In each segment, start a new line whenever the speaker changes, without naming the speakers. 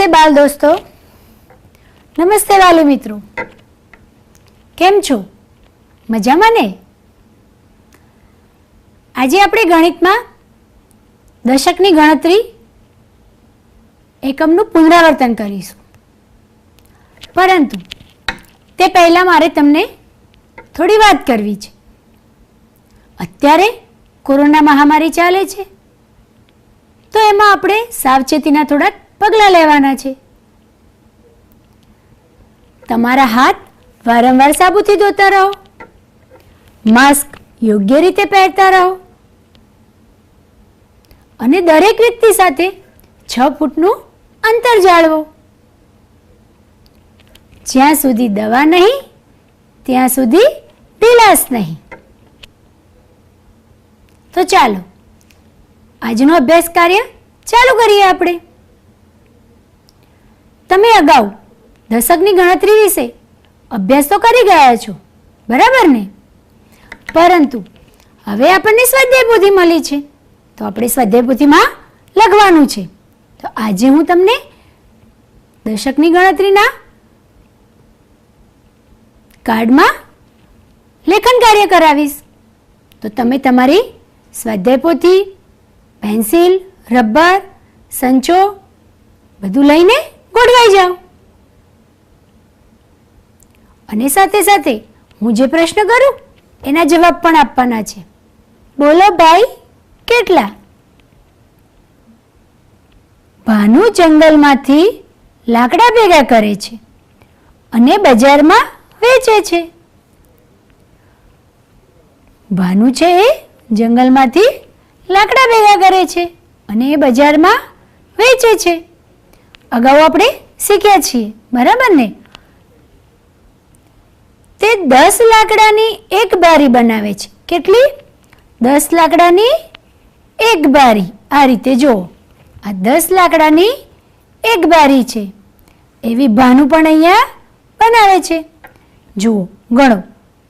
નમસ્તે બાલ દોસ્તો, નમસ્તે વાલી મિત્રો, કેમ છો? મજામાં ને? આજે આપણે ગણિતમાં દશકની ગણતરી એકમનું પુનરાવર્તન કરીશું, પરંતુ તે પહેલાં મારે તમને થોડી વાત કરવી છે. અત્યારે કોરોના મહામારી ચાલે છે, તો એમાં આપણે સાવચેતીના થોડાક પગલાં લેવાના છે. તમારા હાથ વારંવાર સાબુથી ધોતા રહો, માસ્ક યોગ્ય રીતે પહેરતા રહો અને દરેક વ્યક્તિ સાથે 6 ફૂટનું અંતર જાળવો. જ્યાં સુધી દવા નહીં ત્યાં સુધી ઢીલાસ નહીં. તો ચાલો આજનો અભ્યાસ કાર્ય ચાલુ કરીએ. આપણે તમે અગાઉ દશકની ગણતરી વિશે અભ્યાસ તો કરી ગયા છો, બરાબર ને? પરંતુ હવે આપણને સ્વાધ્યાય પોથી મળી છે, તો આપણે સ્વાધ્યાય પોથીમાં લખવાનું છે. તો આજે હું તમને દશકની ગણતરીના કાર્ડમાં લેખન કાર્ય કરાવીશ. તો તમે તમારી સ્વાધ્યાય પોથી, પેન્સિલ, રબર, સંચો બધું લઈને ગોઠવાઈ જાઓ. અને સાથે સાથે હું જે પ્રશ્ન કરું એના જવાબ પણ આપવાના છે. બોલો ભાઈ, કેટલા? ભાનુ જંગલમાંથી લાકડા ભેગા કરે છે અને બજારમાં વેચે છે. ભાનુ છે એ જંગલમાંથી લાકડા ભેગા કરે છે અને એ બજારમાં વેચે છે. અગાઉ આપણે શીખ્યા છીએ, બરાબર ને? તે 10 લાકડાની એક બારી બનાવે છે. કેટલી? 10 લાકડાની એક બારી. આ રીતે જુઓ, આ 10 લાકડાની એક બારી છે. એવી ભાનુ પણ અહીંયા બનાવે છે. જુઓ, ગણો.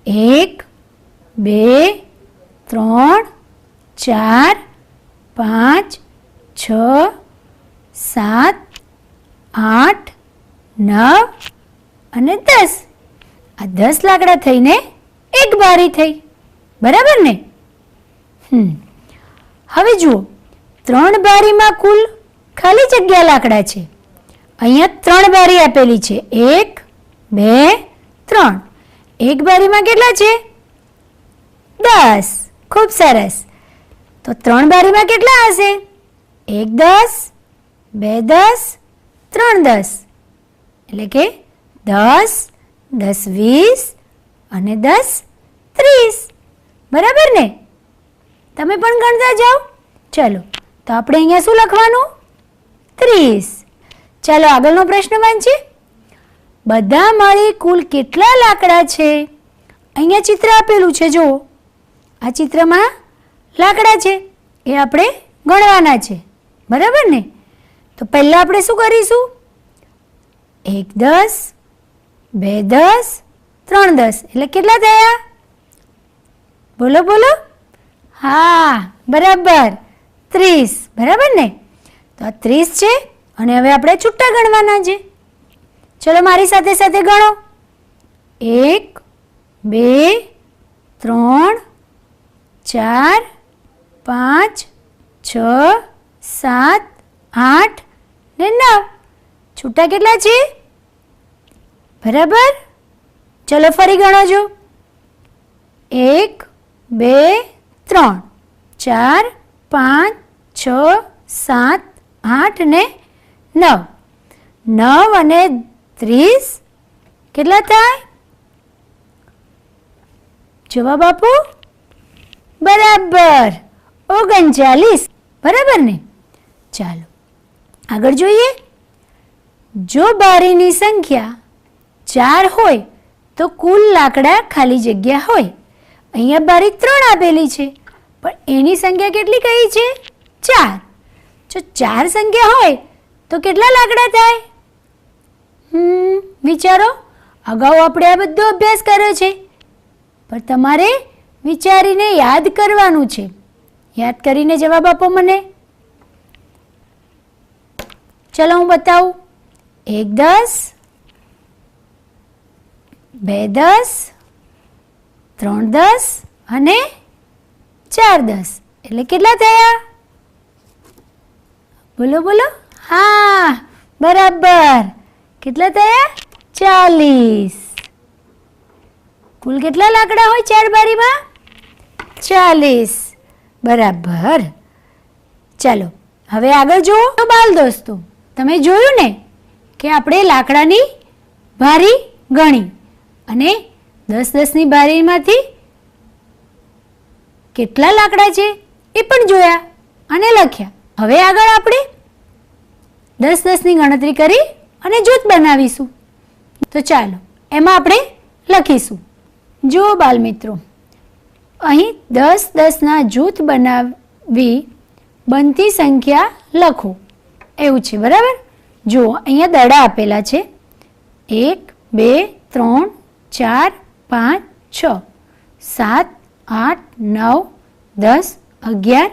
1 2 3 4 5 6 7 8 9 અને 10. આ 10 લાકડા થઈને એક બારી થઈ, બરાબર ને? હવે જુઓ, 3 બારીમાં કુલ ખાલી જગ્યા લાકડા છે. અહીંયા 3 બારી આપેલી છે. 1 2 3. એક બારીમાં કેટલા છે? 10. ખૂબ સરસ. તો 3 બારીમાં કેટલા હશે? 1 10 2 10 3 10. એટલે કે 10 10 20 અને 10 30. બરાબર ને? તમે પણ ગણતા જાઓ. ચલો, તો આપણે અહીંયા શું લખવાનું? 30. ચાલો આગળનો પ્રશ્ન વાંચીએ. બધા મળી કુલ કેટલા લાકડા છે? અહીંયા ચિત્ર આપેલું છે. જુઓ, આ ચિત્રમાં લાકડા છે, એ આપણે ગણવાના છે, બરાબર ને? તો પહેલાં આપણે શું કરીશું? 1 10 2 10 3 10. એટલે કેટલા થયા? બોલો બોલો. હા, બરાબર, 30. બરાબર ને? તો આ 30 છે અને હવે આપણે છૂટા ગણવાના છે. ચલો મારી સાથે સાથે ગણો. 1 2 3 4 5 6 7 8 ને 9. છૂટા કેટલા છે? બરાબર. ચલો ફરી ગણો જો. 1 2 3 4 5 6 7 8 ને 9. 9 અને 30 કેટલા થાય? જવાબ આપો. બરાબર, 39. બરાબર ને? ચાલો આગળ જોઈએ. જો બારીની સંખ્યા 4 હોય તો કુલ લાકડા ખાલી જગ્યા હોય. અહીંયા બારી 3 આપેલી છે, પણ એની સંખ્યા કેટલી કહી છે? 4. જો 4 સંખ્યા હોય તો કેટલા લાકડા થાય? વિચારો. અગાઉ આપણે આ બધો અભ્યાસ કર્યો છે, પણ તમારે વિચારીને યાદ કરવાનું છે. યાદ કરીને જવાબ આપો મને. ચલો હું બતાવું. 1 10, 2 10, 3 10 અને 4 10 એટલે કેટલા થયા? બોલો બોલો. હા, બરાબર. કેટલા થયા? 40. કુલ કેટલા લાકડા હોય 4 બારીમાં? 40. બરાબર. ચાલો હવે આગળ જુઓ. બાલ દોસ્તો, તમે જોયું ને કે આપણે લાકડાની બારી ગણી અને 10 10ની બારીમાંથી કેટલા લાકડા છે એ પણ જોયા અને લખ્યા. હવે આગળ આપણે 10 10ની ગણતરી કરી અને જૂથ બનાવીશું. તો ચાલો એમાં આપણે લખીશું. જુઓ બાલ મિત્રો, અહીં 10 10ના જૂથ બનાવી બનતી સંખ્યા લખો એવું છે. બરાબર. જુઓ અહીંયા દડા આપેલા છે. 1 2 3 4 5 6 7 8 9 10 11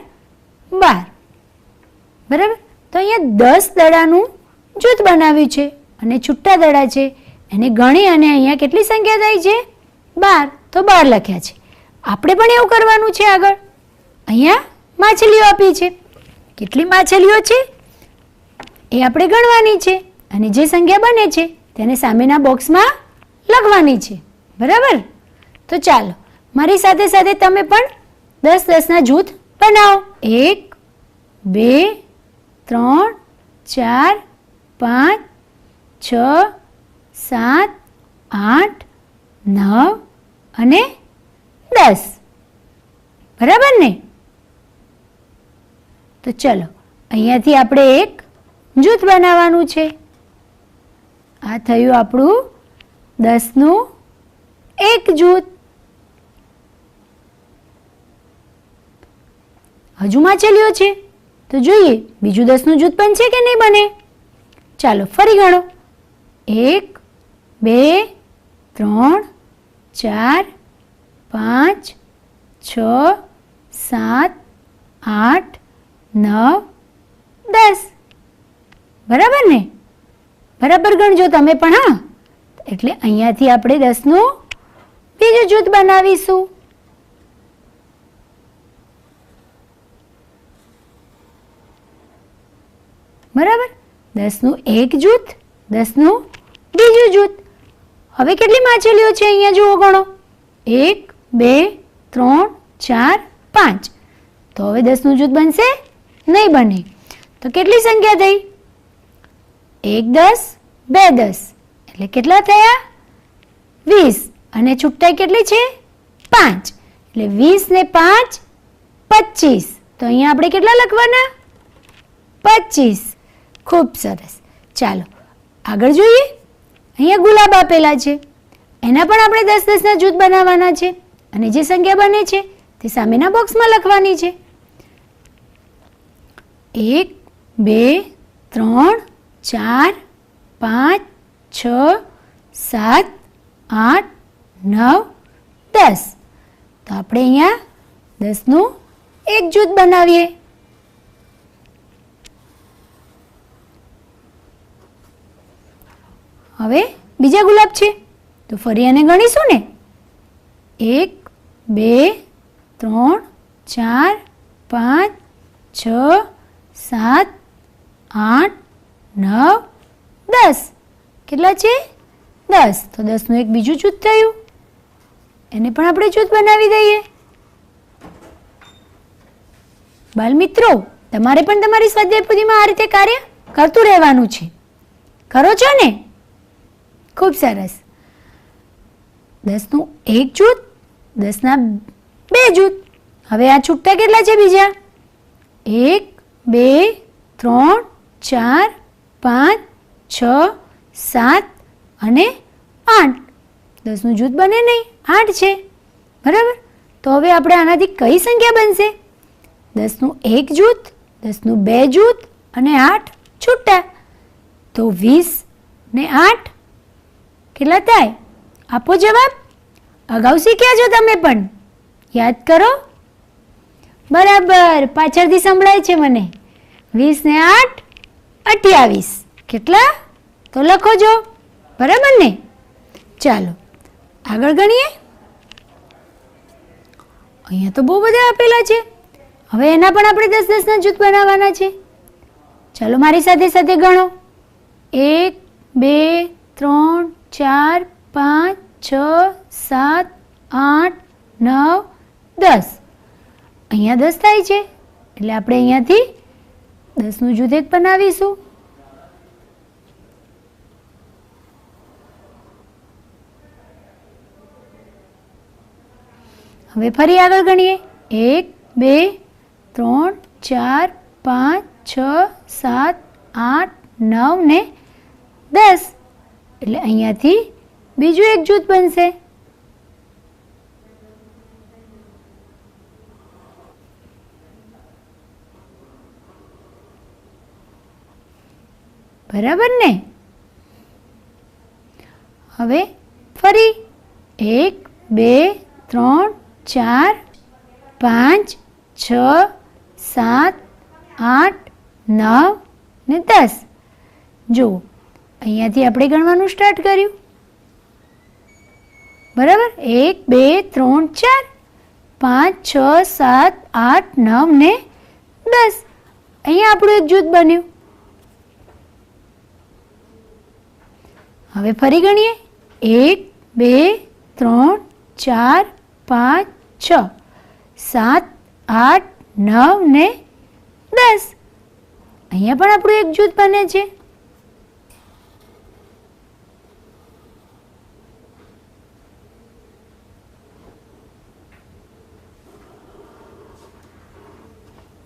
12. બરાબર. તો અહીંયા 10 દડાનું જૂથ બનાવ્યું છે અને છૂટા દડા છે એને ગણી અને અહીંયા કેટલી સંખ્યા થાય છે? 12. તો 12 લખ્યા છે. આપણે પણ એવું કરવાનું છે. આગળ અહીંયા માછલીઓ આપી છે. કેટલી માછલીઓ છે એ આપણે ગણવાની છે અને જે સંખ્યા બને છે તેને સામેના બોક્સમાં લખવાની છે. બરાબર. તો ચાલો મારી સાથે સાથે તમે પણ 10 10ના જૂથ બનાવો. 1 2 3 4 5 6 7 8 9 અને 10. બરાબર ને? તો ચલો અહીંયાથી આપણે એક જૂથ બનાવવાનું છે. આ થયું આપણું 10નું એક જૂથ. હજુ માછલીઓ છે તો જોઈએ બીજું 10નું જૂથ બનશે કે નહીં બને. ચાલો ફરી ગણો. 1 2 3 4 5 6 7 8 9 10. બરાબર ને? બરાબર ગણજો તમે પણ. હા, એટલે અહીંયાથી આપણે 10નું બીજું જૂથ બનાવીશું. બરાબર. 10નું એક જૂથ, 10નું બીજું જૂથ. હવે કેટલી માછલીઓ છે અહીંયા જુઓ ગણો. 1 2 3 4 5. તો હવે 10નું જૂથ બનશે નહીં બને. તો કેટલી સંખ્યા થઈ? 1 10 2 10 એટલે કેટલા થયા? 20. અને છૂટાઈ કેટલી છે? 5. એટલે 20 ને 5 25. તો અહીંયા આપણે કેટલા લખવાના? 25. ખૂબ સરસ. ચાલો આગળ જોઈએ. અહીંયા ગુલાબ આપેલા છે. એના પણ આપણે 10 10ના જૂથ બનાવવાના છે અને જે સંખ્યા બને છે તે સામેના બોક્સમાં લખવાની છે. 1 2 3 4 5 6 7 8 9 10. તો આપણે અહીંયા 10નું એક જૂથ બનાવીએ. હવે બીજા ગુલાબ છે તો ફરી આને ગણીશું ને. 1 2 3 4 5 6 7 8 9 10. કેટલા છે? 10. તો 10નું એક બીજું જૂથ થયું. એને પણ આપણે જૂથ બનાવી દઈએ. બાલ મિત્રો, તમારે પણ તમારી સ્વાધ્યાય પોથીમાં આ રીતે કાર્ય કરતું રહેવાનું છે. કરો છો ને? ખૂબ સરસ. 10નું એક જૂથ, 10ના બે જૂથ. હવે આ છૂટા કેટલા છે બીજા? 1 2 3 4 5 6 7 અને 8. 10નું જૂથ બને નહીં, 8 છે. બરાબર. તો હવે આપણે આનાથી કઈ સંખ્યા બનશે? 10નું એક જૂથ, 10નું બે જૂથ અને 8 છૂટા. તો 20 ને 8 કેટલા થાય? આપો જવાબ. અગાઉ શીખ્યા છો તમે પણ, યાદ કરો. બરાબર, પાછળથી સંભળાય છે મને. 20 ને 8 28. કેટલા? તો લખો જો, બરાબર ને? ચાલો આગળ ગણીએ. અહીંયા તો બહુ બધા આપેલા છે. હવે એના પણ આપણે 10-10ના જૂથ બનાવવાના છે. ચાલો મારી સાથે સાથે ગણો. 1 2 3 4 5 6 7 8 9 10. અહીંયા 10 થાય છે એટલે આપણે અહીંયાથી 10નું જૂથ એક બનાવીશું. હવે ફરી આગળ ગણીએ. 1 2 3 4 5 6 7 8 9 ને 10. એટલે અહીંયાથી બીજું એક જૂથ બનશે. બરાબર ને? હવે ફરી 1 2 3 4 5 6 7 8 9 ને 10. જો અહીંયાથી આપણે ગણવાનું સ્ટાર્ટ કર્યું. બરાબર? 1 2 3 4 5 6 7 8 9 ને 10. અહીંયા આપણું એક જૂથ બન્યું. હવે ફરી ગણીએ. 1 2 3 4 5 6 7 8 9 ને 10. અહીંયા પણ આપણું એક જૂથ બને છે.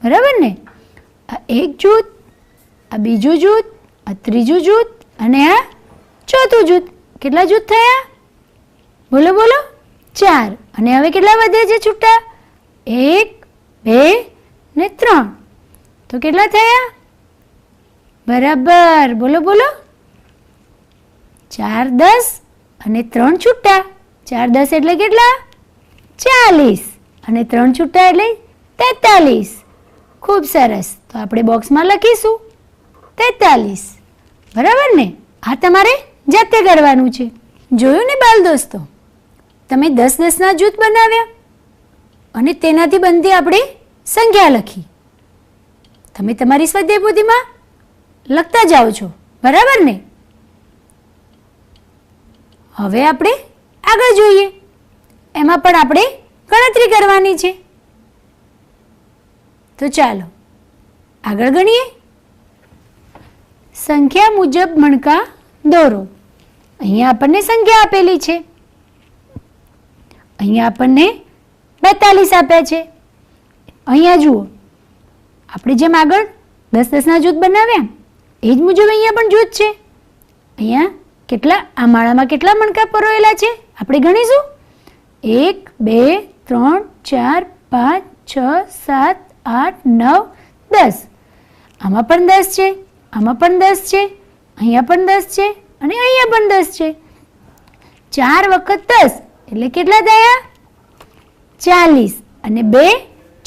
બરાબર ને? આ એક જૂથ, આ બીજું જૂથ, આ ત્રીજું જૂથ અને આ ચોથું જૂથ. કેટલા જૂથ થયા? બોલો બોલો. 4. અને હવે કેટલા વધે છે છૂટા? 1 2 ને 3. તો કેટલા થયા? બરાબર, બોલો બોલો. 4 10 અને 3 છૂટા. 4 10 એટલે કેટલા? 40. અને 3 છૂટા એટલે 43. ખૂબ સરસ. તો આપણે બોક્સમાં લખીશું 43. બરાબર ને? આ તમારે જાતે કરવાનું છે. જોયું ને બાલ દોસ્તો? તમે 10-10ના જૂથ બનાવ્યા અને તેનાથી બનતી આપણે સંખ્યા લખી. તમે તમારી સ્વાધ્યાય પોથીમાં લખતા જાઓ છો. બરાબર ને? હવે આપણે આગળ જોઈએ. એમાં પણ આપણે ગણતરી કરવાની છે. તો ચાલો આગળ ગણીએ. સંખ્યા મુજબ મણકા દોરો. અહીંયા આપણને સંખ્યા આપેલી છે. અહીંયા આપણને 42 આપ્યા છે. અહીંયા જુઓ, આપણે જેમ આગળ 10-10ના જૂથ બનાવ્યા એ જ મુજબ અહીંયા પણ જૂથ છે. અહીંયા કેટલા, આ માળામાં કેટલા મણકા પરોવેલા છે આપણે ગણીશું. 1 2 3 4 5 6 7 8 9 10. આમાં પણ 10 છે, આમાં પણ 10 છે, અહીંયા પણ 10 છે અને અહીંયા પણ 10 છે. 4 વખત 10 એટલે કેટલા થયા? 40. અને 2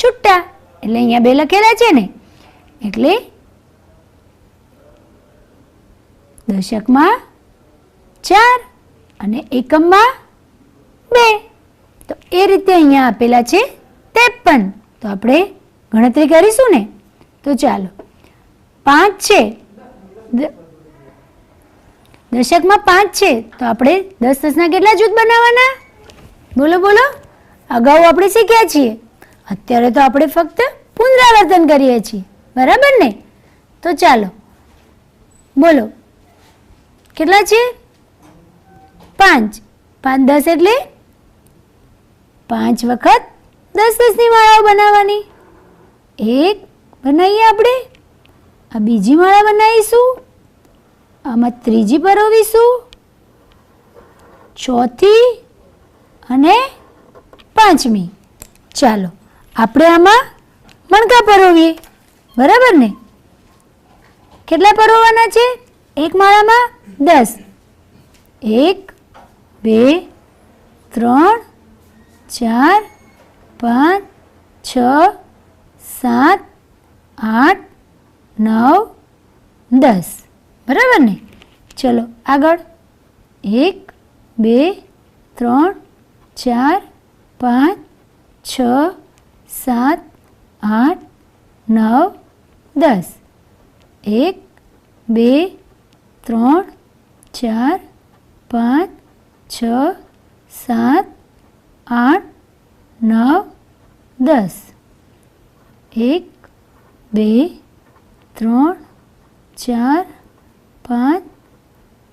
છૂટા એટલે અહીંયા 2 લખેલા છે ને, એટલે દશકમાં 4 અને એકમમાં 2. તો એ રીતે અહીંયા આપેલા છે 53. તો આપણે ગણતરી કરીશું ને. તો ચાલો 5 છે, દશકમાં 5 છે તો આપણે 10-10ના કેટલા જૂથ બનાવવાના? બોલો બોલો. અગાઉ આપણે શીખ્યા છીએ, અત્યારે તો આપણે ફક્ત પુનરાવર્તન કરીએ છીએ. બરાબર ને? તો ચાલો બોલો, કેટલા છે? 5. 5 10 એટલે 5 વખત 10-10ની માળાઓ બનાવવાની. એક બનાવીએ આપણે, આ બીજી માળા બનાવીશું, આમાં ત્રીજી પરોવીશું, ચોથી અને પાંચમી. ચાલો આપણે આમાં મણકા પરોવીએ. બરાબર ને? કેટલા પરોવાના છે એક માળામાં? 10. 1 2 3 4 5 6 7 8 9 10. બરાબર ને? ચલો આગળ 1 2 3 4 5 6 7 8 9 10 1 2 3 4 5 6 7 8 9 10 1 2 3 4 5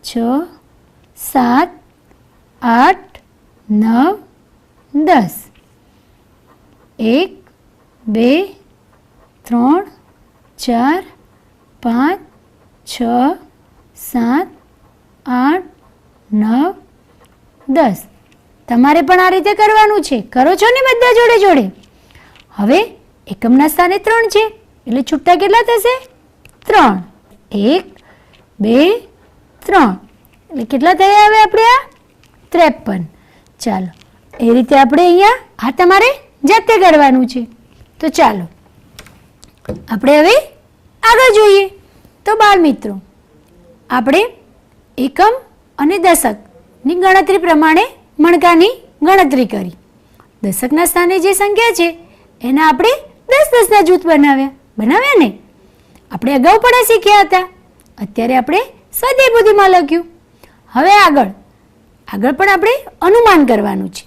6 7 8 9 10 1 2 3 4 5 6 7 8 9 10 તમારે પણ આ રીતે કરવાનું છે. કરો છો ને બધા જોડે જોડે? હવે એકમના સ્થાને 3 છે એટલે છૂટા કેટલા થશે? 3. 1 2 3 એટલે કેટલા થયા હવે આપણે આ? 53. ચાલો એ રીતે આપણે અહીંયા આ તમારે જાતે કરવાનું છે. તો ચાલો આપણે હવે આગળ જોઈએ. તો બાળ મિત્રો આપણે એકમ અને દશકની ગણતરી પ્રમાણે મણકાની ગણતરી કરી. દશકના સ્થાને જે સંખ્યા છે એના આપણે 10 10ના જૂથ બનાવ્યા ને? આપણે અગાઉ પણ શીખ્યા હતા. અત્યારે આપણે સ્વાધ્યાય પોથીમાં લખ્યું. હવે આગળ પણ આપણે અનુમાન કરવાનું છે.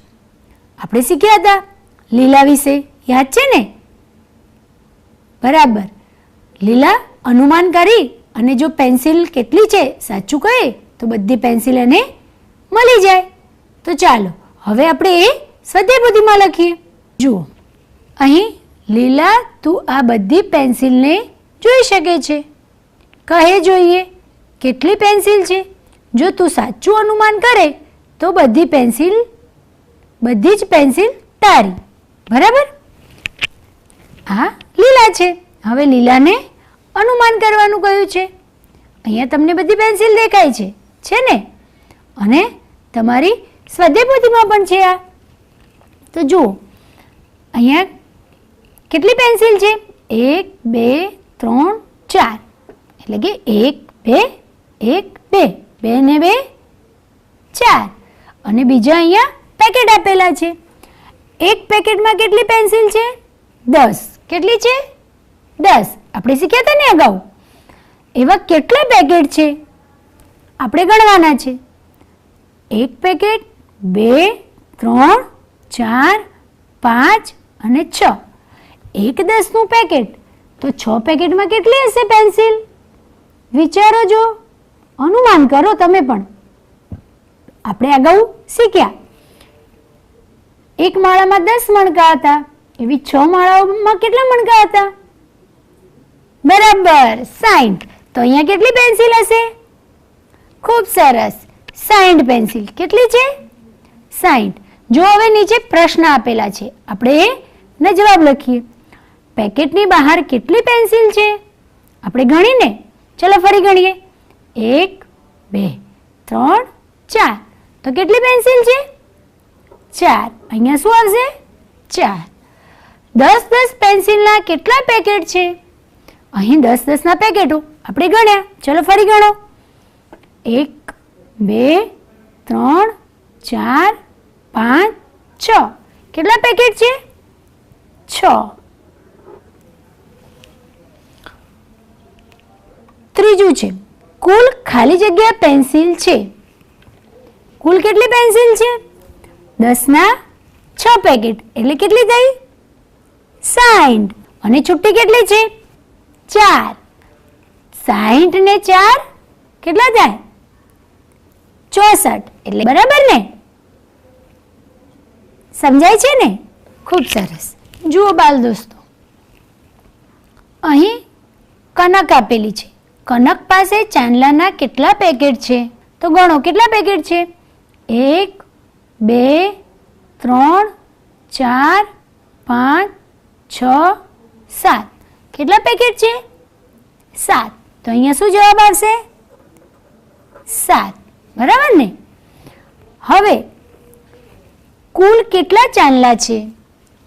આપણે શીખ્યા હતા લીલા વિશે, યાદ છે ને? બરાબર. લીલા અનુમાન કરી અને જો પેન્સિલ કેટલી છે સાચું કહે તો બધી પેન્સિલ એને મળી જાય. તો ચાલો હવે આપણે એ સ્વાધ્યાય પોથીમાં લખીએ. જુઓ અહીં લીલા તું આ બધી પેન્સિલને જોઈ શકે છે. કહે જોઈએ કેટલી પેન્સિલ છે. જો તું સાચું અનુમાન કરે તો બધી જ પેન્સિલ તારી. બરાબર? આ લીલા છે. હવે લીલાને અનુમાન કરવાનું કહ્યું છે. અહીંયા તમને બધી પેન્સિલ દેખાય છે ને? અને તમારી સ્વાધ્યાય પોથીમાં પણ છે આ. તો જુઓ અહીંયા કેટલી પેન્સિલ છે? 1 2 3 4 એટલે કે 1 2 1 2 2 ને 2 4 અને બીજા અહીંયા પેકેટ આપેલા છે. એક પેકેટમાં કેટલી પેન્સિલ છે? 10. કેટલી છે? 10. આપણે શીખ્યા હતા ને અગાઉ. એવા કેટલા પેકેટ છે આપણે ગણવાના છે. 1 પેકેટ 2 3 4 5 અને 6. એક 10નું પેકેટ તો 6 પેકેટમાં કેટલી હશે પેન્સિલ? વિચારો. જો અનુમાન કરો તમે પણ. આપણે અગાઉ શીખ્યા એક માળામાં 10 મણકા હતા. એવી 6 માળાઓમાં કેટલા મણકા હતા? બરાબર 60. તો અહીંયા કેટલી પેન્સિલ હશે? ખૂબ સરસ 60 પેન્સિલ. કેટલી છે? 60. જો હવે નીચે પ્રશ્ન આપેલા છે આપણે એનો જવાબ લખીએ. પેકેટની બહાર કેટલી પેન્સિલ છે આપણે ગણીને. ચલો ફરી ગણીએ. 1 2 3 4. તો કેટલી પેન્સિલ છે? 4. અહીંયા શું આવશે? 4. 10 10 પેન્સિલના કેટલા પેકેટ છે? અહીં 10 10ના પેકેટો આપણે ગણ્યા. ચલો ફરી ગણો. 1 2 3 4 5 6. કેટલા પેકેટ છે? 6. ત્રીજું છે કુલ ખાલી જગ્યા પેન્સિલ છે. કુલ કેટલી પેન્સિલ છે? 10ના 6 પેકેટ એટલે કેટલી થઈ? 60. અને છુટ્ટી કેટલી છે? 4. 60 ને 4 કેટલા થાય? 64. એટલે બરાબર ને? સમજાય છે ને? ખૂબ સરસ. જુઓ બાલ દોસ્તો અહીં કનક આપેલી છે. કનક પાસે ચાંદલાના કેટલા પેકેટ છે? તો ગણો કેટલા પેકેટ છે? 1 2 3 4 5 6 7. કેટલા પેકેટ છે? 7. તો અહીંયા શું જવાબ આવશે? 7. બરાબર ને? હવે કુલ કેટલા ચાંદલા છે?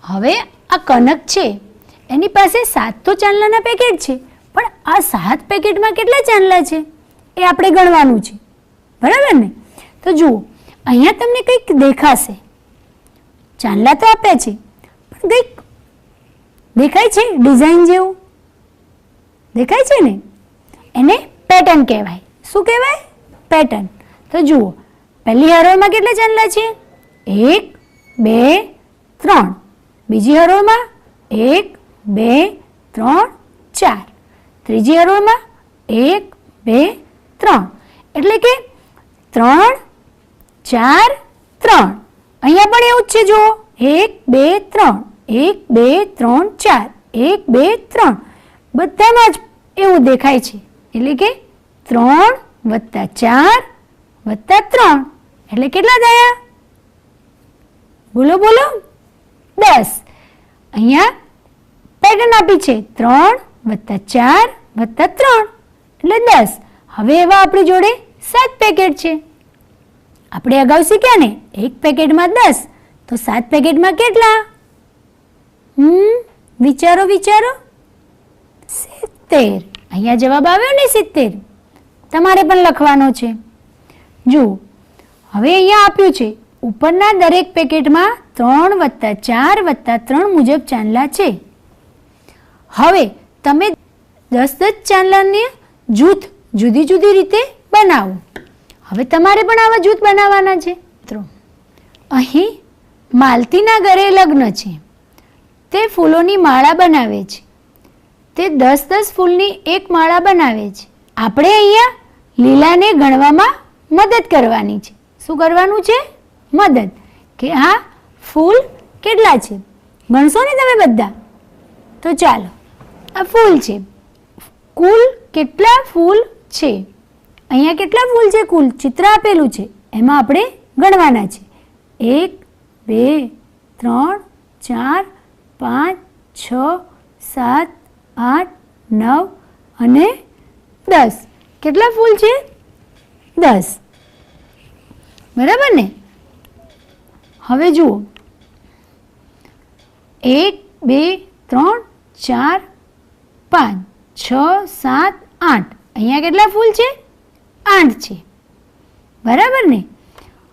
હવે આ કનક છે એની પાસે 7 તો ચાંદલાના પેકેટ છે પણ આ 7 પેકેટમાં કેટલા ચાંદલા છે એ આપણે ગણવાનું છે, બરાબર ને? તો જુઓ, અહીંયા તમને કંઈક દેખાશે, ચાંદલા તો આપ્યા છે પણ કંઈક દેખાય છે ડિઝાઇન જેવું દેખાય છે ને, એને પેટર્ન કહેવાય. શું કહેવાય? પેટર્ન. તો જુઓ, પહેલી હરોળમાં કેટલા ચાંદલા છે? 1 2 3. બીજી હરોળમાં 1 2 3 4. ત્રીજી હરોળમાં 1 2 3. એટલે કે 3 4 3. અહીંયા પણ એવું જ છે. જુઓ, 1 2 3 1 2 3 4 1 2 3. બધામાં જ એવું દેખાય છે. એટલે કે 3 + 4 + 3 એટલે કેટલા થયા? બોલો બોલો, 10. અહીંયા પેટર્ન આપી છે 3 + 4 + 3 એટલે 10. હવે એવા આપણી જોડે 7 પેકેટ છે. આપણે અગાઉ શીખ્યા ને, એક પેકેટમાં 10, તો 7 પેકેટમાં કેટલા? વિચારો વિચારો. 70. અહીંયા જવાબ આવ્યો ને 70. તમારે પણ લખવાનો છે. જુઓ, હવે અહીંયા આપ્યું છે ઉપરના દરેક પેકેટમાં 3 + 4 + 3 મુજબ ચાંદલા છે. હવે તમે 10 ચાંદલાને જૂથ જુદી જુદી રીતે બનાવો. હવે તમારે પણ આવા જૂથ બનાવવાના છે. અહીં માલતીના ઘરે લગ્ન છે. તે ફૂલોની માળા બનાવે છે. તે 10 ફૂલની એક માળા બનાવે છે. આપણે અહીંયા લીલાને ગણવામાં મદદ કરવાની છે. શું કરવાનું છે? મદદ. કે આ ફૂલ કેટલા છે? ગણશો ને તમે બધા? તો ચાલો, આ ફૂલ છે. કુલ કેટલા ફૂલ છે? અહીંયા કેટલા ફૂલ છે? કુલ ચિત્ર આપેલું છે, એમાં આપણે ગણવાના છે. 1 2 3 4 5 6 7 8 9 અને 10. કેટલા ફૂલ છે? 10. બરાબર ને? હવે જુઓ, 1 2 3 4 5 6 7 8. અહીંયા કેટલા ફૂલ છે? 8 છે. બરાબર ને?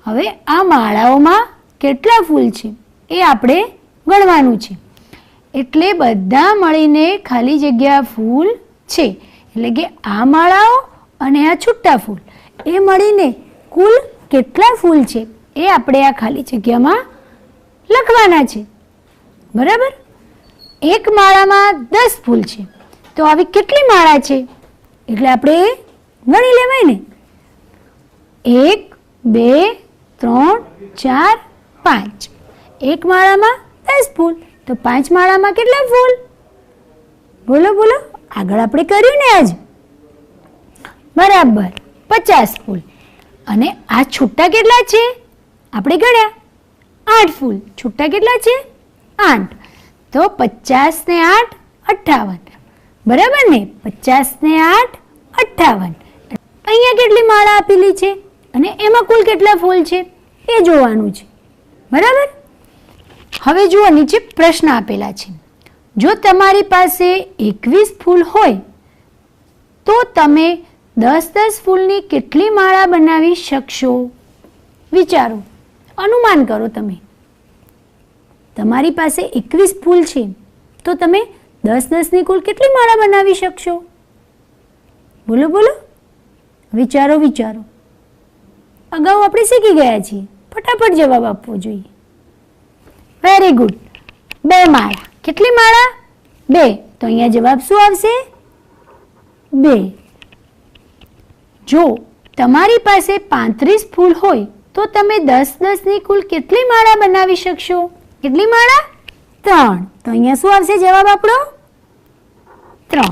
હવે આ માળાઓમાં કેટલા ફૂલ છે એ આપણે ગણવાનું છે. એટલે બધા મળીને ખાલી જગ્યા ફૂલ છે. એટલે કે આ માળાઓ અને આ છૂટા ફૂલ એ મળીને કુલ કેટલા ફૂલ છે એ આપણે આ ખાલી જગ્યામાં લખવાના છે. બરાબર? એક માળામાં 10 ફૂલ છે, તો આવી કેટલી માળા છે એટલે આપણે ગણી લેવાય ને. 1 2 3 4 5. એક માળામાં 10 ફૂલ, તો 5 માળામાં કેટલા ફૂલ? બોલો બોલો, આગળ આપણે કર્યું ને આજ. બરાબર, 50 ફૂલ. અને આ છૂટા કેટલા છે? આપણે ગણ્યા 8 ફૂલ. છૂટા કેટલા છે? 8. તો 50 ને 8 58. બરાબર ને? 50 ને 8 58. અહીંયા કેટલી માળા આપેલી છે અને એમાં કુલ કેટલા ફૂલ છે એ જોવાનું છે. બરાબર? હવે જુઓ, નીચે પ્રશ્ન આપેલા છે. જો તમારી પાસે 21 ફૂલ હોય તો તમે 10 ફૂલની કેટલી માળા બનાવી શકશો? વિચારો, અનુમાન કરો. તમારી પાસે 21 ફૂલ છે તો તમે 10ની કુલ કેટલી માળા બનાવી શકશો? બોલો બોલો, વિચારો વિચારો. અગાઉ આપણે શીખી ગયા છીએ, ફટાફટ જવાબ આપવો જોઈએ. Very good. 2 માળા. કેટલી માળા? 2. તો અહીંયા જવાબ શું આવશે? 2. જો તમારી પાસે 35 ફૂલ હોય તો તમે 10ની કુલ કેટલી માળા બનાવી શકશો? કેટલી માળા? 3. તો અહીંયા શું આવશે જવાબ આપણો? 3.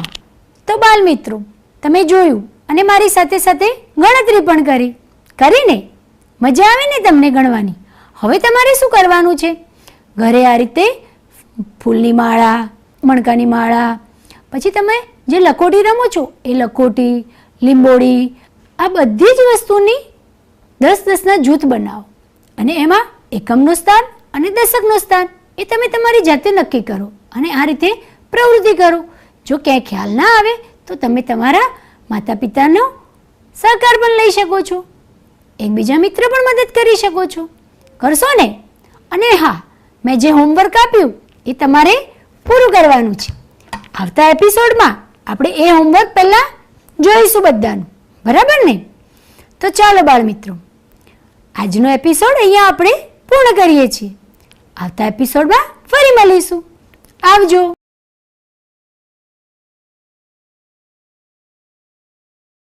તો બાલ મિત્રો, તમે જોયું અને મારી સાથે સાથે ગણતરી પણ કરીને મજા આવે ને તમને ગણવાની? હવે તમારે શું કરવાનું છે? ઘરે આ રીતે ફૂલની માળા, મણકાની માળા, પછી તમે જે લખોટી રમો છો એ લખોટી, લીંબોડી, આ બધી જ વસ્તુની 10-10ના જૂથ બનાવો અને એમાં એકમનું સ્થાન અને દશકનું સ્થાન એ તમે તમારી જાતે નક્કી કરો અને આ રીતે પ્રવૃત્તિ કરો. જો ક્યાંય ખ્યાલ ના આવે તો તમે તમારા માતા પિતાનો સહકાર પણ લઈ શકો છો, એકબીજા મિત્ર પણ મદદ કરી શકો છો. કરશો ને? અને હા, મેં જે હોમવર્ક આપ્યું એ તમારે પૂરું કરવાનું છે. આવતા એપિસોડમાં આપણે એ હોમવર્ક પહેલાં જોઈશું બધાનું, બરાબર ને? તો ચાલો બાળ મિત્રો, આજનો એપિસોડ અહીંયા આપણે પૂર્ણ કરીએ છીએ. આવતા એપિસોડમાં ફરી મળીશું. આવજો.